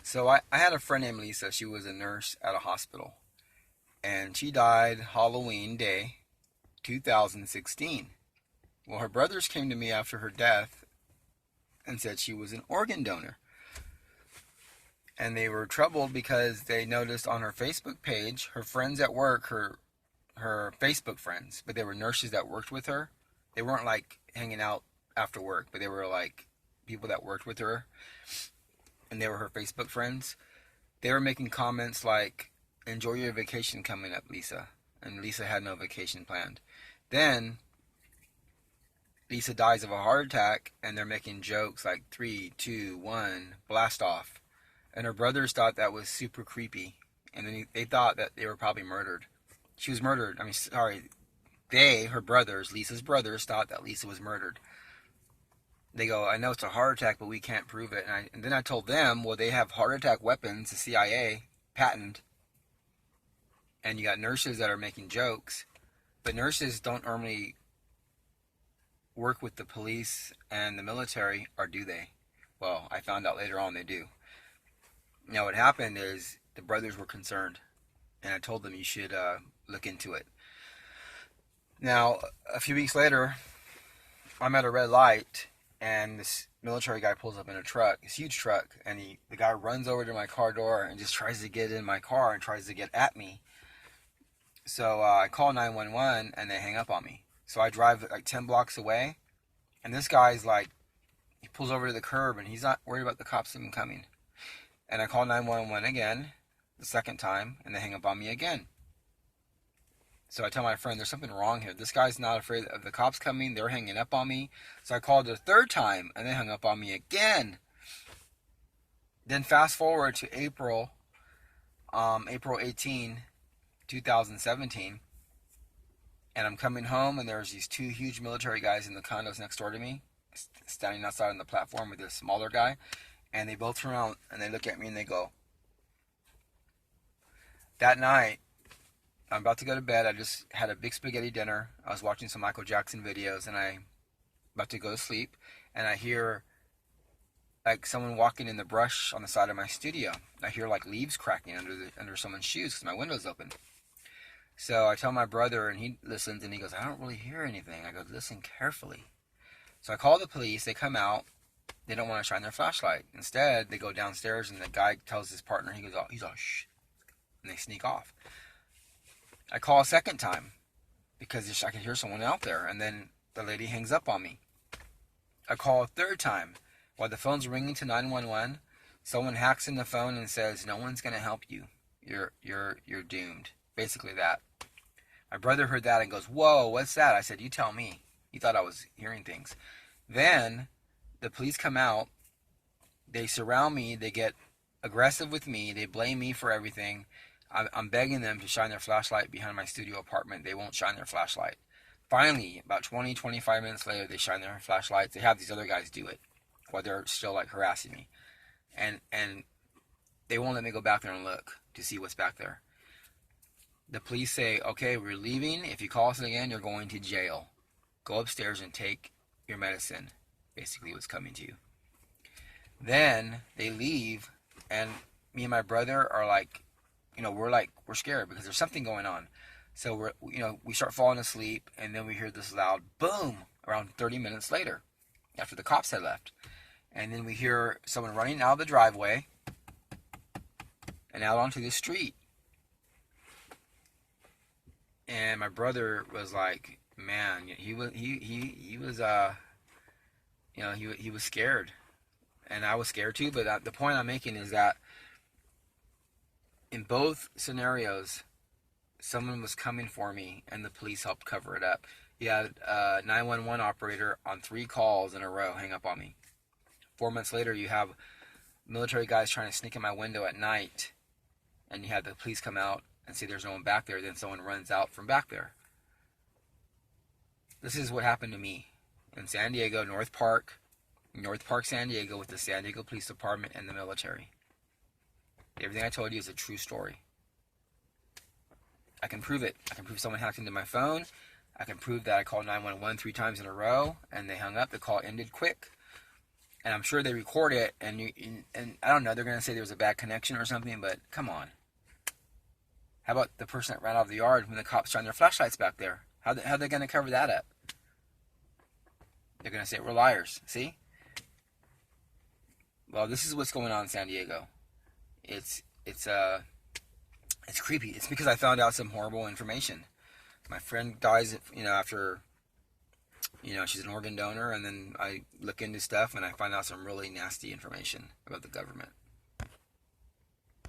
So I had a friend named Lisa. She was a nurse at a hospital. And she died Halloween Day, 2016. Well, her brothers came to me after her death and said she was an organ donor. And they were troubled because they noticed on her Facebook page, her friends at work, her Facebook friends, but they were nurses that worked with her. They weren't like hanging out after work, but they were like people that worked with her, and they were her Facebook friends. They were making comments like, "Enjoy your vacation coming up, Lisa." And Lisa had no vacation planned. Then Lisa dies of a heart attack, and they're making jokes like 3, 2, 1, blast off. And her brothers thought that was super creepy, and then they thought that they were probably murdered. She was murdered. I mean, sorry, her brothers, Lisa's brothers, thought that Lisa was murdered. They go, "I know it's a heart attack, but we can't prove it." And then I told them, well, they have heart attack weapons, the CIA patent, and you got nurses that are making jokes, but nurses don't normally work with the police and the military, or do they? Well, I found out later on they do. Now, what happened is the brothers were concerned, and I told them you should look into it. Now, a few weeks later, I'm at a red light, and this military guy pulls up in a truck, this huge truck, and the guy runs over to my car door and just tries to get in my car and tries to get at me. So I call 911, and they hang up on me. So I drive like 10 blocks away, and this guy's like, he pulls over to the curb, and he's not worried about the cops even coming. And I call 911 again, the second time, and they hang up on me again. So I tell my friend, there's something wrong here. This guy's not afraid of the cops coming. They're hanging up on me. So I called the third time, and they hung up on me again. Then fast forward to April 18, 2017. And I'm coming home, and there's these two huge military guys in the condos next door to me, standing outside on the platform with this smaller guy. And they both turn around, and they look at me, and they go, that night, I'm about to go to bed. I just had a big spaghetti dinner. I was watching some Michael Jackson videos, and I'm about to go to sleep. And I hear like someone walking in the brush on the side of my studio. I hear like leaves cracking under someone's shoes because my window's open. So I tell my brother, and he listens, and he goes, "I don't really hear anything." I go, "Listen carefully." So I call the police. They come out. They don't want to shine their flashlight. Instead, they go downstairs, and the guy tells his partner, he's all, "Shh," and they sneak off. I call a second time because I can hear someone out there, and then the lady hangs up on me. I call a third time. While the phone's ringing to 911, someone hacks in the phone and says, "No one's going to help you. You're doomed." Basically that. My brother heard that and goes, "Whoa, what's that?" I said, "You tell me." He thought I was hearing things. Then the police come out. They surround me. They get aggressive with me. They blame me for everything. I'm begging them to shine their flashlight behind my studio apartment. They won't shine their flashlight. Finally, about 20, 25 minutes later, they shine their flashlights. They have these other guys do it while they're still like harassing me. And they won't let me go back there and look to see what's back there. The police say, "Okay, we're leaving. If you call us again, you're going to jail. Go upstairs and take your medicine." Basically what's coming to you. Then they leave, and me and my brother are like, we're scared because there's something going on. So we start falling asleep, and then we hear this loud boom around 30 minutes later, after the cops had left. And then we hear someone running out of the driveway and out onto the street. And my brother was like, man, he was scared, and I was scared too. But the point I'm making is that in both scenarios, someone was coming for me, and the police helped cover it up. You had a 911 operator on 3 calls in a row hang up on me. 4 months later, you have military guys trying to sneak in my window at night, and you had the police come out and say there's no one back there. Then someone runs out from back there. This is what happened to me in San Diego, North Park, San Diego, with the San Diego Police Department and the military. Everything I told you is a true story. I can prove it. I can prove someone hacked into my phone. I can prove that I called 911 3 times in a row, and they hung up. The call ended quick. And I'm sure they record it, and I don't know, they're gonna say there was a bad connection or something, but come on. How about the person that ran out of the yard when the cops shined their flashlights back there? How are they gonna cover that up? They're gonna say we're liars. See? Well, this is what's going on in San Diego. It's it's creepy. It's because I found out some horrible information. My friend dies, after, she's an organ donor, and then I look into stuff and I find out some really nasty information about the government.